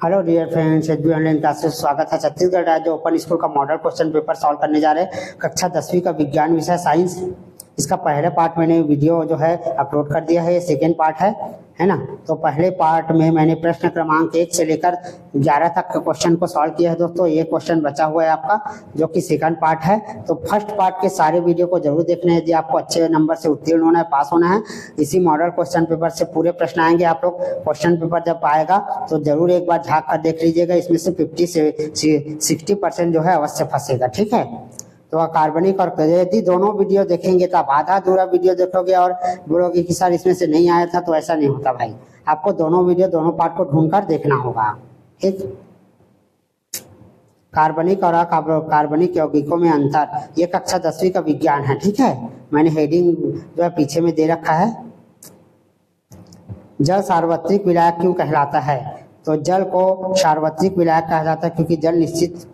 Hello dear friends, HB online classes स्वागत है। छत्तीसगढ़ राज्य ओपन स्कूल का मॉडल क्वेश्चन पेपर सॉल्व करने जा रहे हैं। कक्षा 10वीं का विज्ञान विषय साइंस। इसका पहले पार्ट मैंने वीडियो जो है अपलोड कर दिया है, ये सेकेंड पार्ट है ना। तो पहले पार्ट में मैंने प्रश्न क्रमांक 1 से लेकर 11 तक के क्वेश्चन को सॉल्व किया है दोस्तों। ये क्वेश्चन बचा हुआ है आपका, जो कि सेकंड पार्ट है। तो फर्स्ट पार्ट के सारे वीडियो को जरूर देखना है यदि आपको अच्छे नंबर से उत्तीर्ण होना है, पास होना है। इसी मॉडल क्वेश्चन पेपर से पूरे प्रश्न आएंगे। आप लोग क्वेश्चन पेपर जब आएगा तो जरूर एक बार झांक कर देख लीजिएगा। इसमें से 50 से 60% जो है अवश्य फंसेगा, ठीक है। तो कार्बनिक और यदि दोनों वीडियो देखेंगे तो आप आधा अधूरा वीडियो देखोगे और बोलोगे कि सर इसमें से नहीं आया था, तो ऐसा नहीं होता भाई। आपको दोनों वीडियो दोनों पार्ट को ढूंढकर देखना होगा, ठीक। कार्बनिक और अकार्बनिक यौगिकों में अंतर, ये कक्षा 10वीं का विज्ञान है, ठीक है। मैंने हेडिंग जो है पीछे में दे रखा है। जल सार्वत्रिक विलायक क्यों कहलाता है? तो जल को सार्वत्रिक विलायक कहा जाता है क्योंकि जल निश्चित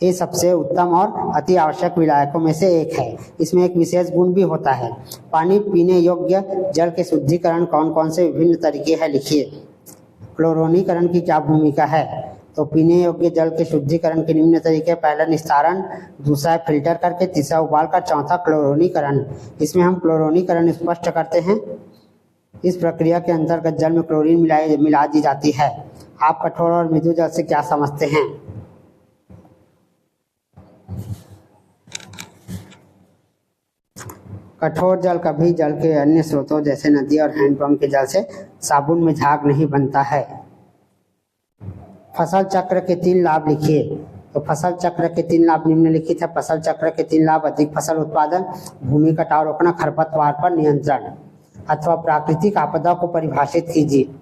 ये सबसे उत्तम और अति आवश्यक विलायकों में से एक है। इसमें एक विशेष गुण भी होता है। पानी पीने योग्य जल के शुद्धिकरण कौन कौन से विभिन्न तरीके हैं, लिखिए। क्लोरोनीकरण की क्या भूमिका है? तो पीने योग्य जल के शुद्धिकरण के निम्न तरीके: पहला निस्तारण, दूसरा फिल्टर करके, तीसरा उबाल कर, चौथा क्लोरोनीकरण। इसमें हम क्लोरोनीकरण स्पष्ट करते हैं। इस प्रक्रिया के अंतर्गत जल में क्लोरीन मिला दी जाती है। आप कठोर और मृदु जल से क्या समझते हैं? कठोर जल कभी जल के अन्य स्रोतों जैसे नदी और हैंडपंप के जल से साबुन में झाग नहीं बनता है। फसल चक्र के 3 लाभ लिखिए। तो फसल चक्र के 3 लाभ निम्नलिखित है। फसल चक्र के 3 लाभ: अधिक फसल उत्पादन, भूमि कटाव रोकना, खरपतवार पर नियंत्रण। अथवा प्राकृतिक आपदा को परिभाषित कीजिए।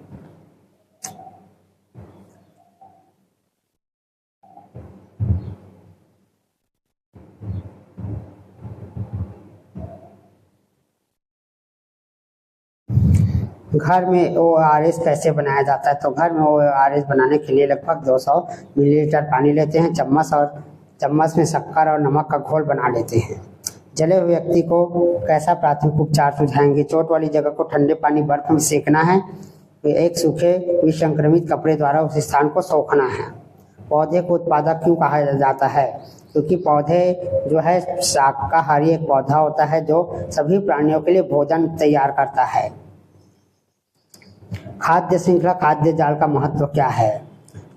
घर में ORS कैसे बनाया जाता है? तो घर में ORS बनाने के लिए लगभग 200 मिलीलीटर पानी लेते हैं। चम्मच में शक्कर और नमक का घोल बना लेते हैं। जले हुए व्यक्ति को कैसा प्राथमिक उपचार सुझाएंगे? चोट वाली जगह को ठंडे पानी बर्फ में सेकना है। एक सूखे विसंक्रमित कपड़े द्वारा उस स्थान को सोखना है। पौधे को उत्पादक क्यों कहा जाता है? क्योंकि पौधे जो है शाकाहारी एक पौधा होता है जो सभी प्राणियों के लिए भोजन तैयार करता है। खाद्य श्रृंखला, खाद्य जाल का महत्व क्या है?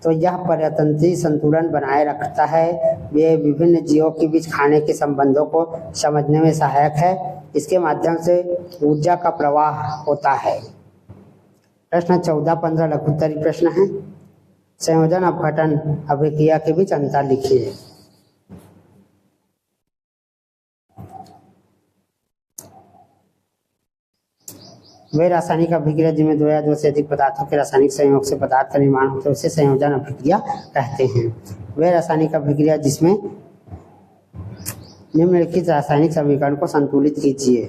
तो यह परतंत्री संतुलन बनाए रखता है। ये विभिन्न जीवों के बीच खाने के संबंधों को समझने में सहायक है। इसके माध्यम से ऊर्जा का प्रवाह होता है। प्रश्न 14-15 लघुत्तरीय प्रश्न है। संयोजन अपघटन अभिक्रिया के बीच अंतर लिखिए। वे रासायनिक अभिक्रिया जिनमें 2 या 2 से अधिक पदार्थों के रासायनिक संयोग से पदार्थ का निर्माण होता है उसे संयोजन अभिक्रिया कहते हैं। वे रासायनिक अभिक्रिया जिसमें निम्नलिखित रासायनिक समीकरण को संतुलित कीजिए।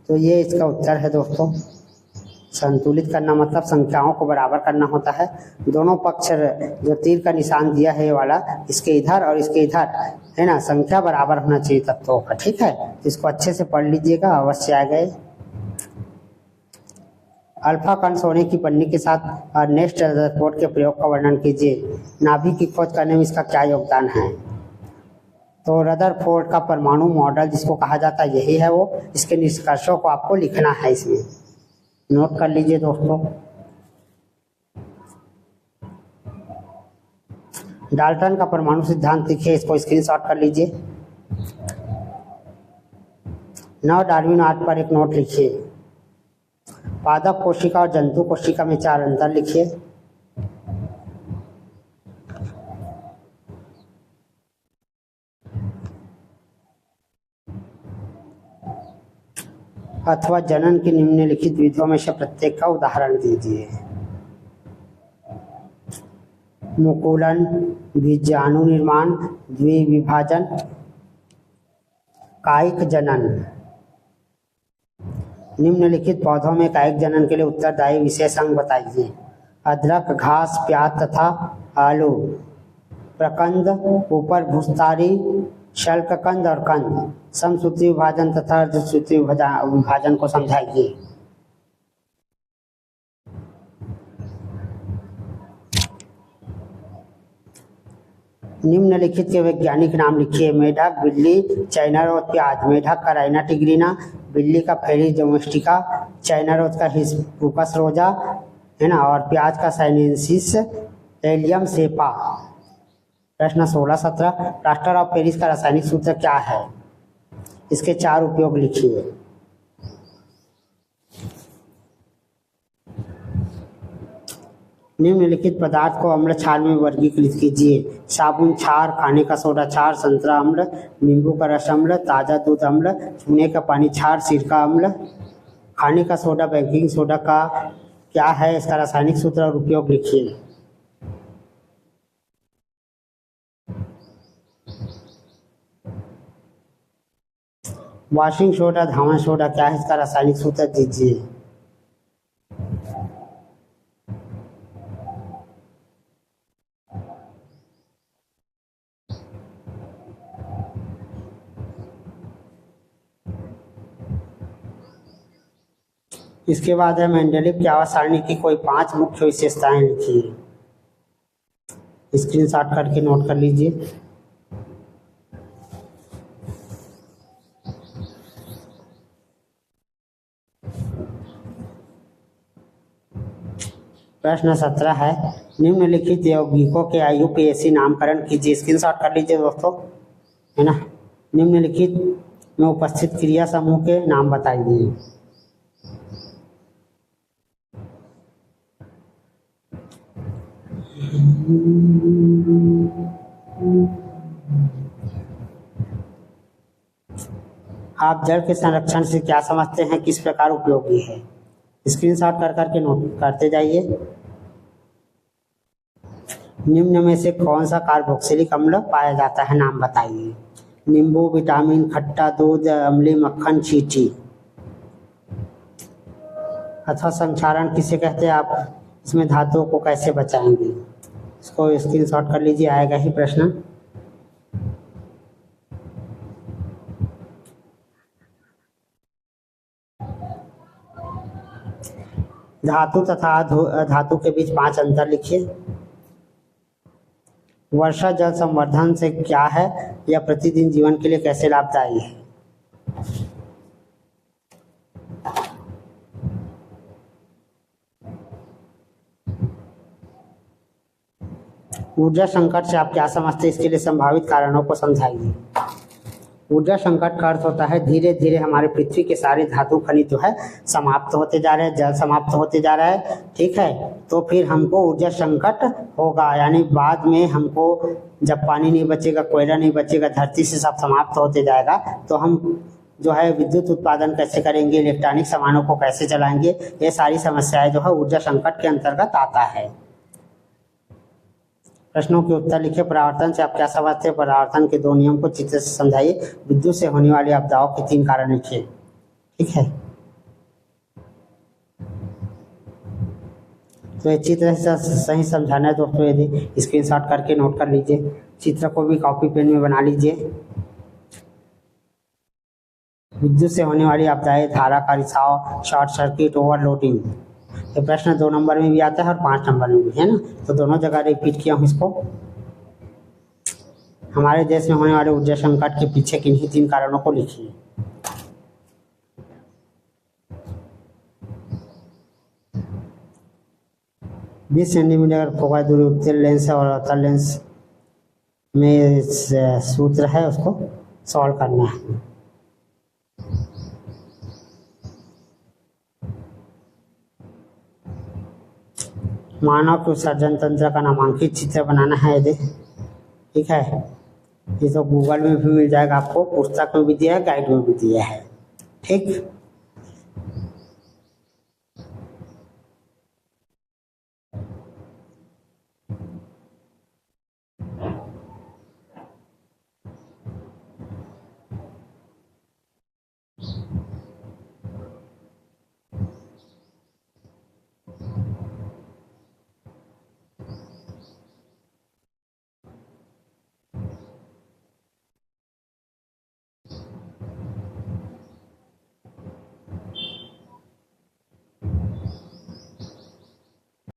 तो ये इसका उत्तर है दोस्तों। संतुलित करना मतलब संख्याओं को बराबर करना होता है। दोनों पक्ष जो तीर का निशान दिया है ये वाला, इसके इधर और इसके इधर है ना, संख्या बराबर होना चाहिए तत्वों का, ठीक है। इसको अच्छे से पढ़ लीजिएगा, अवश्य आ गए। अल्फा कण सोने की पन्नी के साथ नेस्ट रदरफोर्ड के प्रयोग का वर्णन कीजिए। नाभिक की खोज करने में इसका क्या योगदान है? तो रदरफोर्ड का परमाणु मॉडल जिसको कहा जाता है यही है वो। इसके निष्कर्षों को आपको लिखना है, इसमें नोट कर लीजिए दोस्तों। डाल्टन का परमाणु सिद्धांत लिखिए, इसको स्क्रीनशॉट कर लीजिए। नव डार्विन आर्ट पर एक नोट लिखिए। पादप कोशिका और जंतु कोशिका में 4 अंतर लिखिए। अथवा जनन की निम्नलिखित विधियों में से प्रत्येक का उदाहरण दीजिए। मुकुलन, बीजाणु निर्माण, द्विविभाजन, कायिक जनन। निम्नलिखित पौधों में कायिक जनन के लिए उत्तरदायी विशेष अंग बताइए। अदरक, घास, प्याज तथा आलू। प्रकंद, ऊपर भूस्तारी, शल्ककंद और कंद। समसूत्री विभाजन तथा अर्धसूत्री विभाजन को समझाइए। निम्नलिखित के वैज्ञानिक नाम लिखिए। मेढक, बिल्ली, चाइनारोथ, प्याज। मेढक का राइना टिग्रिना, बिल्ली का फेलिस डोमेस्टिका, चाइनारोथ का हिस्पुकस रोजा, है ना, और प्याज का साइनेंसिस एलियम सेपा। प्रश्न 16-17, प्लास्टर ऑफ पेरिस का रासायनिक सूत्र क्या है? इसके 4 उपयोग लिखिए। निम्नलिखित पदार्थ को अम्ल क्षार में वर्गीकृत कीजिए। साबुन क्षार, खाने का सोडा क्षार, संतरा अम्ल, नींबू का रस अम्ल, ताज़ा दूध अम्ल, चूने का पानी क्षार, सिरका अम्ल। खाने का सोडा बेकिंग सोडा का क्या है? इसका रासायनिक सूत्र और उपयोग लिखिए। वॉशिंग सोडा, धावन सोडा क्या है? इसका रासायनिक सूत्र दीजिए। इसके बाद है मेंडेलीव की आवाज सारणी की कोई 5 मुख्य विशेषताएं लिखिए। स्क्रीनशॉट करके नोट कर लीजिए। प्रश्न 17 है, निम्नलिखित यौगिकों के IUPAC नामकरण कीजिए। स्क्रीनशॉट कर लीजिए दोस्तों, है ना। निम्नलिखित में उपस्थित क्रिया समूह के नाम बताइए। आप जल के संरक्षण से क्या समझते हैं? किस प्रकार उपयोगी है? स्क्रीनशॉट कर करके नोट करते जाइए। निम्न में से कौन सा कार्बोक्सिलिक अम्ल पाया जाता है? नाम बताइए। नींबू, विटामिन, खट्टा दूध, अम्लीय मक्खन, चींटी। अथवा संक्षारण किसे कहते हैं? आप इसमें धातुओं को कैसे बचाएंगे? इसको स्क्रीनशॉट कर लीजिए, आएगा ही प्रश्न। धातु तथा धातु के बीच 5 अंतर लिखिए। वर्षा जल संवर्धन से क्या है? यह प्रतिदिन जीवन के लिए कैसे लाभदायी है? ऊर्जा संकट से आप क्या समझते हैं? इसके लिए संभावित कारणों को समझाइए। ऊर्जा संकट का अर्थ होता है धीरे धीरे हमारे पृथ्वी के सारे धातु खनिज जो है समाप्त होते जा रहे हैं, जल समाप्त होते जा रहा है, ठीक है। तो फिर हमको ऊर्जा संकट होगा, यानी बाद में हमको जब पानी नहीं बचेगा, कोयला नहीं बचेगा, धरती से सब समाप्त होते जाएगा, तो हम जो है विद्युत उत्पादन कैसे करेंगे, इलेक्ट्रॉनिक सामानों को कैसे चलाएंगे, ये सारी समस्याएं जो है ऊर्जा संकट के अंतर्गत आता है। प्रश्नों के उत्तर लिखे। परावर्तन से आप क्या समझते हैं? परावर्तन के 2 नियम को चित्र से समझाइए। विद्युत से होने वाली आपदाओं के 3 कारण लिखिए, ठीक है। तो ये चित्र से सही समझाना है दोस्तों, यदि स्क्रीनशॉट करके नोट कर लीजिए। चित्र को भी कॉपी पेन में बना लीजिए। विद्युत से होने वाली आपदाएं, धारा का रिसाव, शॉर्ट सर्किट, ओवरलोडिंग। ये प्रश्न 2 नंबर में भी आता है और 5 नंबर में भी, है ना। तो दोनों जगह रिपीट किया हूँ इसको। हमारे देश में होने वाले ऊर्जा संकट के पीछे किन्हीं 3 कारणों को लिखिए। बीस सेंटीमीटर फोकस दूरी उत्तल लेंस और अवतल लेंस में सूत्र है, उसको सॉल्व करना है। मानव के उत्सर्जन तंत्र का नामांकित चित्र बनाना है यदि, ठीक है। ये तो गूगल में भी मिल जाएगा आपको, पुस्तक में भी दिया है, गाइड में भी दिया है, ठीक।